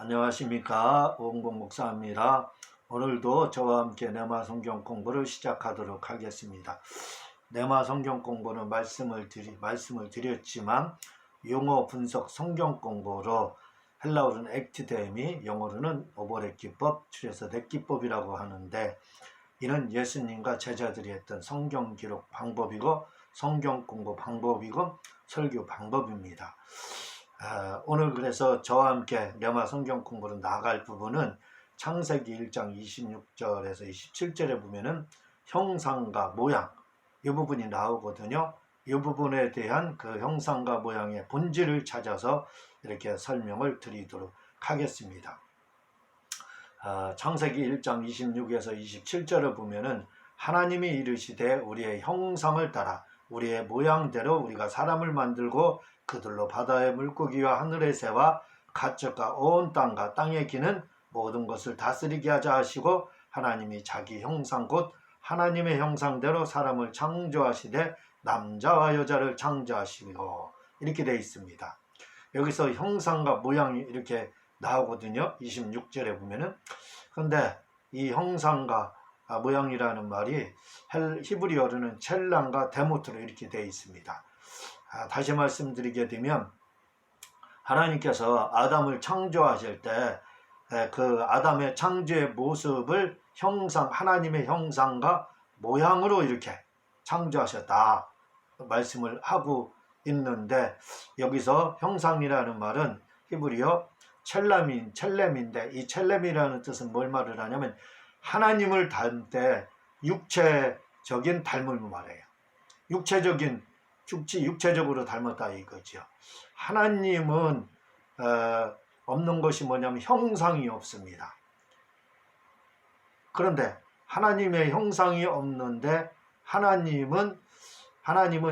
안녕하십니까, 오은공 목사입니다. 오늘도 저와 함께 네마 성경 공부를 시작하도록 하겠습니다. 네마 성경 공부는 말씀을 드렸지만 용어 분석 성경 공부로 헬라어로는 액티데미, 영어로는 오버랩 기법, 줄여서 랩기법이라고 하는데, 이는 예수님과 제자들이 했던 성경 기록 방법이고 성경 공부 방법이고 설교 방법입니다. 오늘 그래서 저와 함께 네마 성경 공부로 나아갈 부분은 창세기 1장 26절에서 27절에 보면은 형상과 모양, 이 부분이 나오거든요. 이 부분에 대한 그 형상과 모양의 본질을 찾아서 이렇게 설명을 드리도록 하겠습니다. 창세기 1장 26에서 27절을 보면은 하나님이 이르시되 우리의 형상을 따라 우리의 모양대로 우리가 사람을 만들고 그들로 바다의 물고기와 하늘의 새와 가축과 온 땅과 땅에 기는 모든 것을 다스리게 하자 하시고, 하나님이 자기 형상 곧 하나님의 형상대로 사람을 창조하시되 남자와 여자를 창조하시고, 이렇게 되어 있습니다. 여기서 형상과 모양이 이렇게 나오거든요. 26절에 보면은. 그런데 이 형상과 모양이라는 말이 히브리어로는 첼란과 데모트로 이렇게 되어 있습니다. 다시 말씀드리게 되면, 하나님께서 아담을 창조하실 때 그 아담의 창조의 모습을 하나님의 형상과 모양으로 이렇게 창조하셨다 말씀을 하고 있는데, 여기서 형상이라는 말은 히브리어 첼렘인데, 이 첼렘이라는 뜻은 뭘 말을 하냐면 하나님을 닮을 때 육체적인 닮음을 말해요. 육체적으로 닮았다 이거죠. 하나님은 없는 것이 뭐냐면 형상이 없습니다. 그런데 하나님의 형상이 없는데 하나님은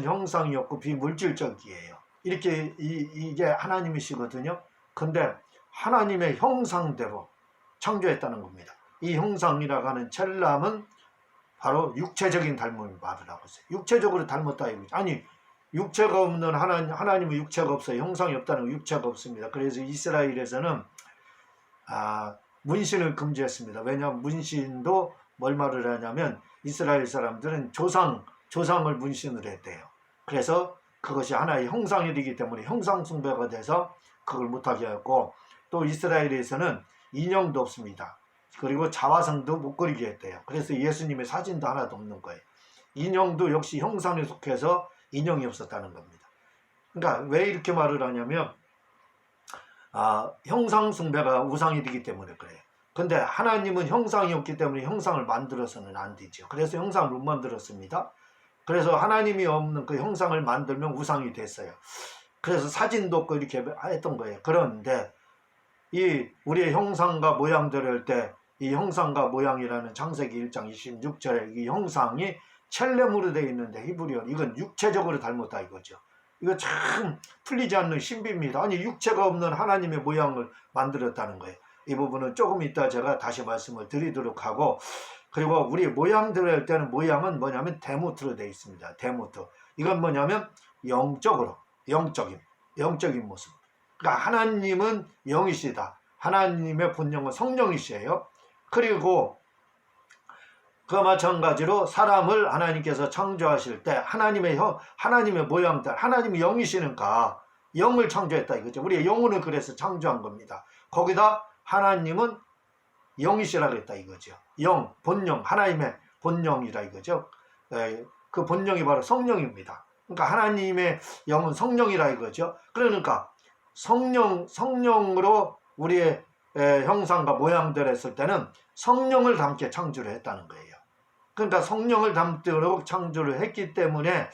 형상이 없고 비물질적이에요. 이게 하나님이시거든요. 근데 하나님의 형상대로 창조했다는 겁니다. 이 형상이라고 하는 첼람은 바로 육체적인 닮음을 말을 하고 있어요. 육체적으로 닮았다 이거죠. 아니, 육체가 없는 하나님은 육체가 없어요. 형상이 없다는 거, 육체가 없습니다. 그래서 이스라엘에서는 문신을 금지했습니다. 왜냐하면 문신도 뭘 말을 하냐면 이스라엘 사람들은 조상을 문신을 했대요. 그래서 그것이 하나의 형상이 되기 때문에 형상 숭배가 돼서 그걸 못하게 했고, 또 이스라엘에서는 인형도 없습니다. 그리고 자화상도 못 그리게 했대요. 그래서 예수님의 사진도 하나도 없는 거예요. 인형도 역시 형상에 속해서 인형이 없었다는 겁니다. 그러니까 왜 이렇게 말을 하냐면 형상 숭배가 우상이 되기 때문에 그래요. 근데 하나님은 형상이 없기 때문에 형상을 만들어서는 안 되죠. 그래서 형상을 못 만들었습니다. 그래서 하나님이 없는 그 형상을 만들면 우상이 됐어요. 그래서 사진도 없고 이렇게 했던 거예요. 그런데 이 우리의 형상과 모양대로 할 때 이 형상과 모양이라는 창세기 1장 26절에 이 형상이 첼렘으로 되어 있는데, 히브리어 이건 육체적으로 닮았다 이거죠. 이거 참 풀리지 않는 신비입니다. 아니, 육체가 없는 하나님의 모양을 만들었다는 거예요. 이 부분은 조금 이따 제가 다시 말씀을 드리도록 하고, 그리고 우리 모양대로 할 때는 모양은 뭐냐면 데모트로 되어 있습니다. 데모트. 이건 뭐냐면 영적인 모습. 그러니까 하나님은 영이시다. 하나님의 본령은 성령이시에요. 그리고 그 마찬가지로 사람을 하나님께서 창조하실 때 하나님의 모양대로, 하나님이 영이시니까 영을 창조했다 이거죠. 우리의 영혼을 그래서 창조한 겁니다. 거기다 하나님은 영이시라고 했다 이거죠. 본령, 하나님의 본령이라 이거죠. 그 본령이 바로 성령입니다. 그러니까 하나님의 영은 성령이라 이거죠. 그러니까 성령으로 우리의 형상과 모양대로 했을 때는 성령을 담게 창조를 했다는 거예요. 그러니까 성령을 담도록 창조를 했기 때문에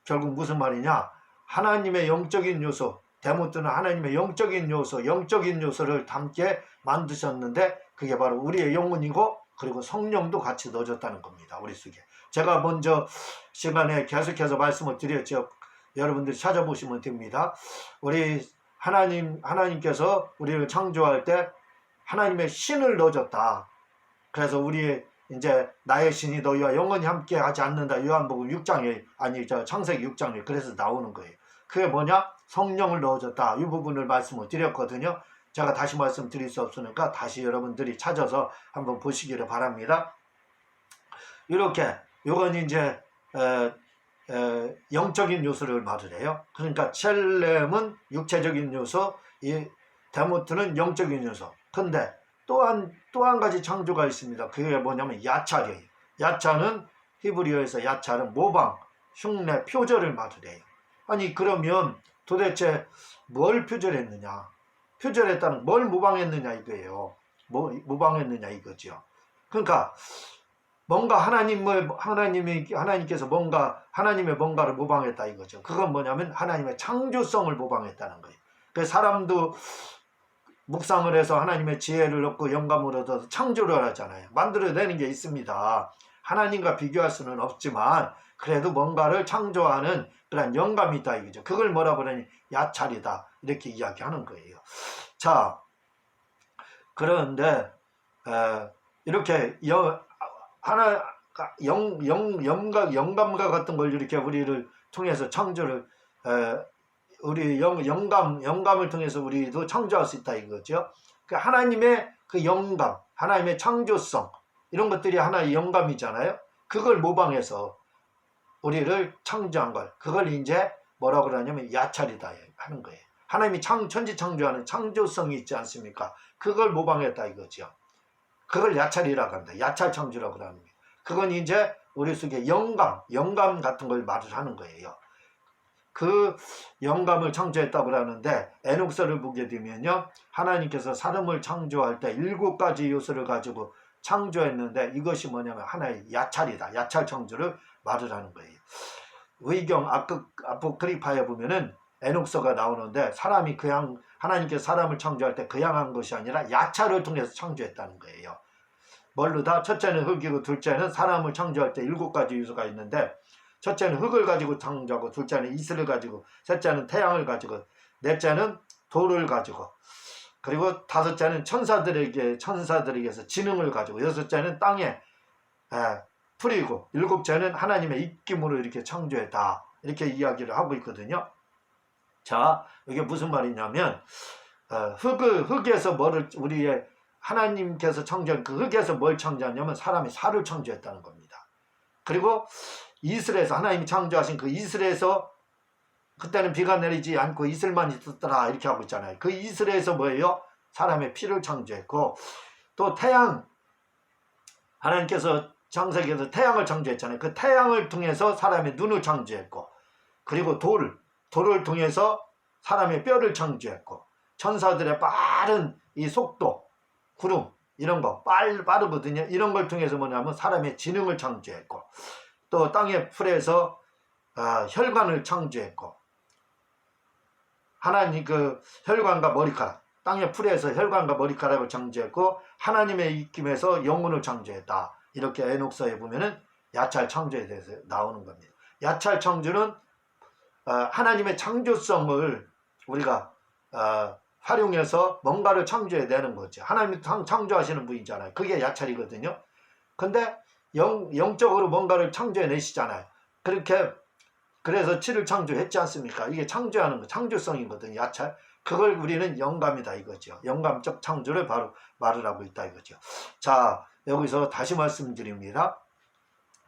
결국 무슨 말이냐, 하나님의 영적인 요소, 데모트는 하나님의 영적인 요소를 담게 만드셨는데, 그게 바로 우리의 영혼이고, 그리고 성령도 같이 넣어줬다는 겁니다. 우리 속에. 제가 먼저 시간에 계속해서 말씀을 드렸죠. 여러분들이 찾아보시면 됩니다. 우리 하나님께서 우리를 창조할 때 하나님의 신을 넣어줬다. 그래서 이제 나의 신이 너희와 영원히 함께 하지 않는다. 요한복음 6장에 창세기 6장에 그래서 나오는 거예요. 그게 뭐냐? 성령을 넣어줬다. 이 부분을 말씀을 드렸거든요. 제가 다시 말씀드릴 수 없으니까 다시 여러분들이 찾아서 한번 보시기를 바랍니다. 이렇게 요건 이제 영적인 요소를 말을 해요. 그러니까 첼렘은 육체적인 요소, 이 데모트는 영적인 요소. 근데 또 한 가지 창조가 있습니다. 그게 뭐냐면 야찰이에요. 야찰은 히브리어에서 야찰은 모방, 흉내, 표절을 말을 해요. 아니 그러면 도대체 뭘 표절했느냐? 표절했다는 뭘 모방했느냐 이거예요. 뭐 모방했느냐 이거죠. 그러니까 뭔가 하나님께서 뭔가 하나님의 뭔가를 모방했다 이거죠. 그건 뭐냐면 하나님의 창조성을 모방했다는 거예요. 그 사람도 묵상을 해서 하나님의 지혜를 얻고 영감을 얻어서 창조를 하잖아요. 만들어내는 게 있습니다. 하나님과 비교할 수는 없지만 그래도 뭔가를 창조하는 그런 영감이 있다 이거죠. 그걸 뭐라고 그러니 야찰이다 이렇게 이야기하는 거예요. 자, 그런데 이렇게 영감과 같은 걸 이렇게 우리를 통해서 창조를 우리 영감을 통해서 우리도 창조할 수 있다 이거죠. 그 하나님의 그 영감, 하나님의 창조성 이런 것들이 하나의 영감이잖아요. 그걸 모방해서 우리를 창조한 걸, 그걸 이제 뭐라고 그러냐면 야찰이다 하는 거예요. 하나님이 천지 창조하는 창조성이 있지 않습니까? 그걸 모방했다 이거죠. 그걸 야찰이라고 합니다. 야찰 창조라고 하는 거예요. 그건 이제 우리 속에 영감 같은 걸 말을 하는 거예요. 그 영감을 창조했다고 하는데 에녹서를 보게 되면요, 하나님께서 사람을 창조할 때 7가지 요소를 가지고 창조했는데 이것이 뭐냐면 하나의 야찰이다. 야찰 창조를 말을 하는 거예요. 의경 아포크리파에 보면은 에녹서가 나오는데 사람이 그냥 하나님께서 사람을 창조할 때 그냥 한 것이 아니라 야찰을 통해서 창조했다는 거예요. 뭘로다? 첫째는 흙이고 둘째는 사람을 창조할 때 7가지 요소가 있는데 첫째는 흙을 가지고 창조하고 둘째는 이슬을 가지고 셋째는 태양을 가지고 넷째는 돌을 가지고 그리고 다섯째는 천사들에게서 지능을 가지고 여섯째는 땅에 풀이고 일곱째는 하나님의 입김으로 이렇게 창조했다 이렇게 이야기를 하고 있거든요. 자, 이게 무슨 말이냐면 흙에서 뭐를 우리의 하나님께서 창조한 그 흙에서 뭘 창조하냐면 사람이 살을 창조했다는 겁니다. 그리고 이슬에서 하나님이 창조하신 그 이슬에서 그때는 비가 내리지 않고 이슬만 있었더라 이렇게 하고 있잖아요. 그 이슬에서 뭐예요? 사람의 피를 창조했고 또 태양 하나님께서 창세기에서 태양을 창조했잖아요. 그 태양을 통해서 사람의 눈을 창조했고 그리고 돌을 통해서 사람의 뼈를 창조했고 천사들의 빠른 이 속도 구름 이런 거 빠르거든요. 이런 걸 통해서 뭐냐면 사람의 지능을 창조했고 또 땅의 풀에서 혈관을 창조했고 하나님 그 혈관과 머리카락 땅의 풀에서 혈관과 머리카락을 창조했고 하나님의 입김에서 영혼을 창조했다. 이렇게 에녹서에 보면은 야찰 창조에 대해서 나오는 겁니다. 야찰 창조는 하나님의 창조성을 우리가 활용해서 뭔가를 창조해내는 거죠. 하나님이 창조하시는 분이잖아요. 그게 야찰이거든요. 근데 영적으로 뭔가를 창조해내시잖아요. 그래서 칠을 창조했지 않습니까? 이게 창조하는 거, 창조성이거든요. 야찰. 그걸 우리는 영감이다 이거죠. 영감적 창조를 바로 말을 하고 있다 이거죠. 자, 여기서 다시 말씀드립니다.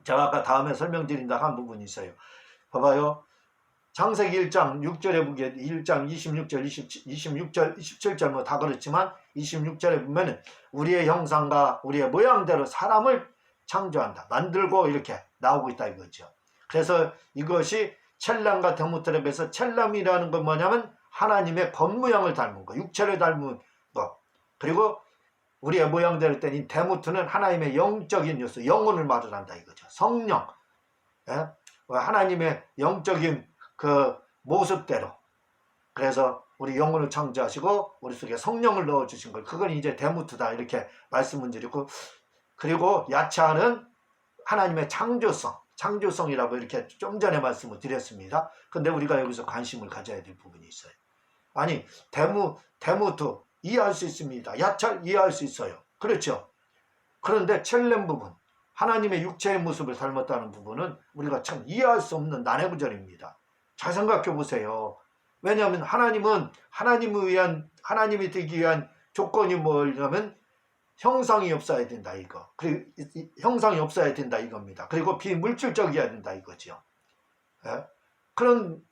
제가 아까 다음에 설명드린다 한 부분이 있어요. 봐봐요. 창세기 1장 6절에 보게 1장 26절, 26절, 27절 뭐 다 그렇지만 26절에 보면은 우리의 형상과 우리의 모양대로 사람을 창조한다. 만들고 이렇게 나오고 있다 이거죠. 그래서 이것이 첼람과 데모트랩에서 첼람이라는 건 뭐냐면 하나님의 겉모양을 닮은 거, 육체를 닮은 거. 그리고 우리의 모양대로 땐 데모트는 하나님의 영적인 요소, 영혼을 말을 한다 이거죠. 성령. 하나님의 영적인 그 모습대로. 그래서 우리 영혼을 창조하시고 우리 속에 성령을 넣어주신 걸, 그건 이제 데모트다 이렇게 말씀을 드리고, 그리고 야찰은 하나님의 창조성이라고 이렇게 좀 전에 말씀을 드렸습니다. 근데 우리가 여기서 관심을 가져야 될 부분이 있어요. 아니 데모트 이해할 수 있습니다. 야찰 이해할 수 있어요. 그렇죠. 그런데 첼렘 부분, 하나님의 육체의 모습을 닮았다는 부분은 우리가 참 이해할 수 없는 난해구절입니다. 잘 생각해 보세요. 왜냐하면 하나님은 하나님을 위한 하나님이 되기 위한 조건이 뭐냐면 형상이 없어야 된다 이거. 그리고 형상이 없어야 된다 이겁니다. 그리고 비물질적이어야 된다 이거죠. 예?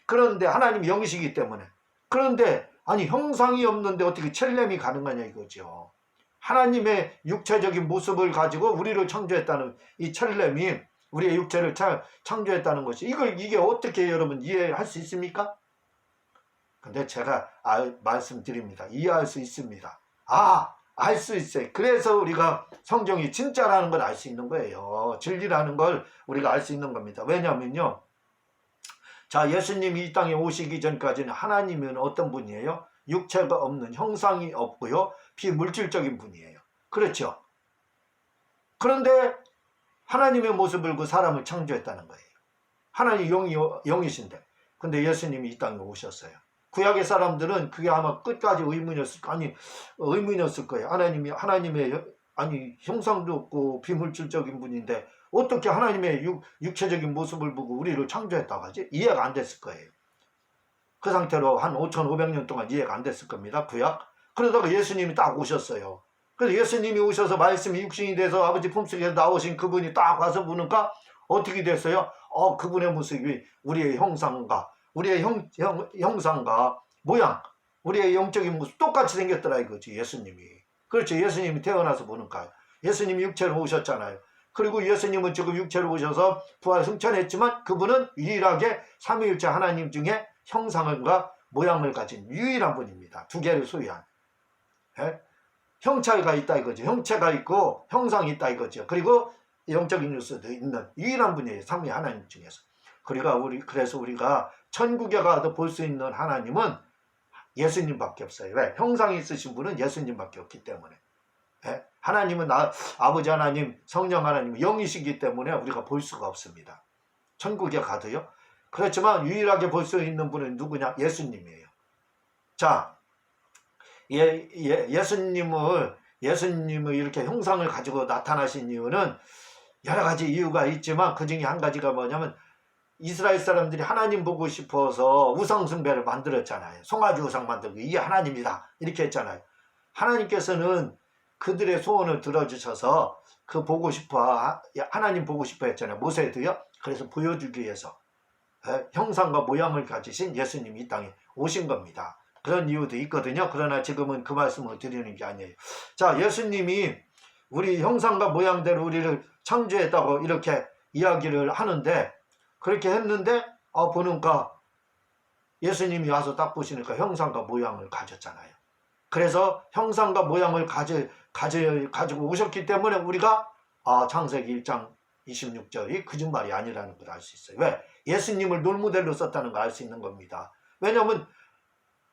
그런데 하나님이 영이시기 때문에. 그런데 아니 형상이 없는데 어떻게 첼렘이 가능하냐 이거죠. 하나님의 육체적인 모습을 가지고 우리를 창조했다는 이 첼렘이 우리의 육체를 창조했다는 것이 이게 어떻게 여러분 이해할 수 있습니까? 근데 제가 말씀드립니다. 이해할 수 있습니다. 알 수 있어요. 그래서 우리가 성경이 진짜라는 걸 알 수 있는 거예요. 진리라는 걸 우리가 알 수 있는 겁니다. 왜냐하면요. 자, 예수님이 이 땅에 오시기 전까지는 하나님은 어떤 분이에요? 육체가 없는 형상이 없고요. 비물질적인 분이에요. 그렇죠? 그런데 하나님의 모습을 그 사람을 창조했다는 거예요. 하나님 영이신데. 근데 예수님이 이 땅에 오셨어요. 구약의 사람들은 그게 아마 끝까지 의문이었을 거예요. 하나님의 형상도 없고 비물질적인 분인데 어떻게 하나님의 육체적인 모습을 보고 우리를 창조했다고 하지? 이해가 안 됐을 거예요. 그 상태로 한 5,500년 동안 이해가 안 됐을 겁니다. 구약. 그러다가 예수님이 딱 오셨어요. 그래서 예수님이 오셔서 말씀이 육신이 돼서 아버지 품속에서 나오신 그분이 딱 와서 보니까 어떻게 됐어요? 그분의 모습이 우리의 형상과 우리의 형상과 모양, 우리의 영적인 모습 똑같이 생겼더라 이거지. 예수님이. 그렇죠. 예수님이 태어나서 보니까 예수님이 육체로 오셨잖아요. 그리고 예수님은 지금 육체로 오셔서 부활 승천했지만 그분은 유일하게 삼위일체 하나님 중에 형상과 모양을 가진 유일한 분입니다. 두 개를 소유한. 예? 형체가 있다 이거죠. 형체가 있고 형상이 있다 이거죠. 그리고 영적인 요소도 있는 유일한 분이에요. 삼위 하나님 중에서. 그래서 우리가 천국에 가도 볼 수 있는 하나님은 예수님밖에 없어요. 왜? 형상이 있으신 분은 예수님밖에 없기 때문에. 예? 하나님은 아버지 하나님, 성령 하나님 영이시기 때문에 우리가 볼 수가 없습니다. 천국에 가도요. 그렇지만 유일하게 볼 수 있는 분은 누구냐? 예수님이에요. 자, 예수님을 이렇게 형상을 가지고 나타나신 이유는 여러 가지 이유가 있지만 그 중에 한 가지가 뭐냐면 이스라엘 사람들이 하나님 보고 싶어서 우상 숭배를 만들었잖아요. 송아지 우상 만들고 이게 하나님이다 이렇게 했잖아요. 하나님께서는 그들의 소원을 들어주셔서 하나님 보고 싶어 했잖아요. 모세도요. 그래서 보여주기 위해서 형상과 모양을 가지신 예수님이 이 땅에 오신 겁니다. 그런 이유도 있거든요. 그러나 지금은 그 말씀을 드리는 게 아니에요. 자, 예수님이 우리 형상과 모양대로 우리를 창조했다고 이렇게 이야기를 하는데 그렇게 했는데 보니까 예수님이 와서 딱 보시니까 형상과 모양을 가졌잖아요. 그래서 형상과 모양을 가지고 오셨기 때문에 우리가 창세기 1장 26절이 거짓말이 아니라는 걸 알 수 있어요. 왜? 예수님을 롤모델로 썼다는 걸 알 수 있는 겁니다. 왜냐하면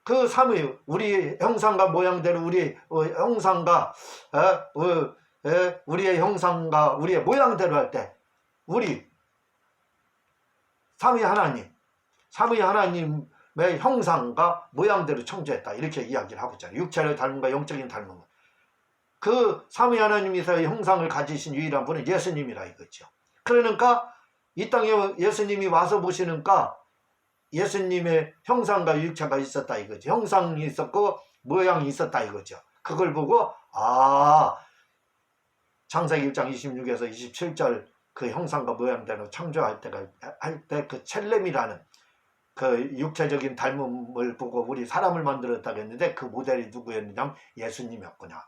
그 삼위 우리 형상과 모양대로 우리 형상과 우리의 형상과 우리의 모양대로 할 때 우리 삼위 하나님의 형상과 모양대로 창조했다 이렇게 이야기를 하고 있잖아요. 육체를 닮은과 영적인 닮은 것. 그 삼위 하나님이서의 형상을 가지신 유일한 분은 예수님이라 이거죠. 그러니까 이 땅에 예수님이 와서 보시니까 예수님의 형상과 육체가 있었다 이거죠. 형상이 있었고 모양이 있었다 이거죠. 그걸 보고 창세기 1장 26에서 27절 그 형상과 모양대로 창조할 때 그 첼렘이라는 그 육체적인 닮음을 보고 우리 사람을 만들었다고 했는데 그 모델이 누구였느냐면 예수님이었구나.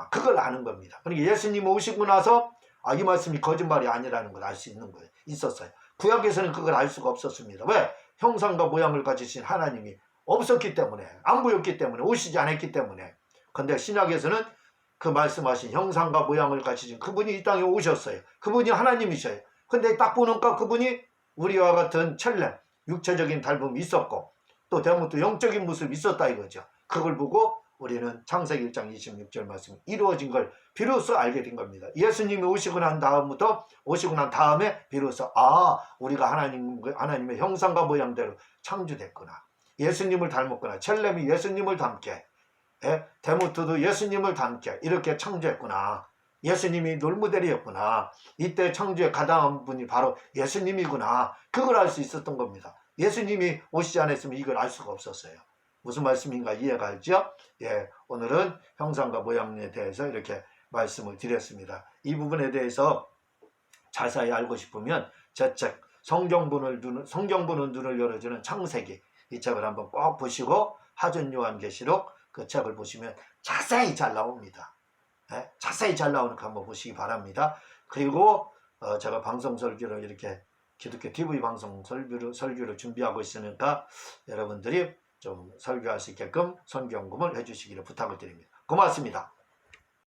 그걸 아는 겁니다. 그러니까 예수님이 오시고 나서 이 말씀이 거짓말이 아니라는 걸 알 수 있는 거예요. 있었어요. 구약에서는 그걸 알 수가 없었습니다. 왜? 형상과 모양을 가지신 하나님이 없었기 때문에, 안 보였기 때문에, 오시지 않았기 때문에. 근데 신약에서는 그 말씀하신 형상과 모양을 가지신 그분이 이 땅에 오셨어요. 그분이 하나님이셔요. 근데 딱 보니까 그분이 우리와 같은 첼렘, 육체적인 닮음이 있었고 또 대부분 영적인 모습이 있었다 이거죠. 그걸 보고 우리는 창세기 1장 26절 말씀이 이루어진 걸 비로소 알게 된 겁니다. 예수님이 오시고 난 다음에 비로소 우리가 하나님의 형상과 모양대로 창조됐구나. 예수님을 닮았구나. 첼렘이 예수님을 닮게, 데모트도 예수님을 닮게 이렇게 창조했구나. 예수님이 롤모델이었구나. 이때 창조에 가담한 분이 바로 예수님이구나. 그걸 알 수 있었던 겁니다. 예수님이 오시지 않았으면 이걸 알 수가 없었어요. 무슨 말씀인가 이해가 가죠? 예, 오늘은 형상과 모양에 대해서 이렇게 말씀을 드렸습니다. 이 부분에 대해서 자세히 알고 싶으면 제 책 성경본은 눈을 열어주는 창세기 이 책을 한번 꼭 보시고 하준요한계시록 그 책을 보시면 자세히 잘 나옵니다. 예? 자세히 잘 나오니까 한번 보시기 바랍니다. 그리고 제가 방송 설교를 이렇게 기독교 TV 방송 설교를 준비하고 있으니까 여러분들이 좀 설교할 수 있게끔 선교연금을 해주시기를 부탁을 드립니다. 고맙습니다.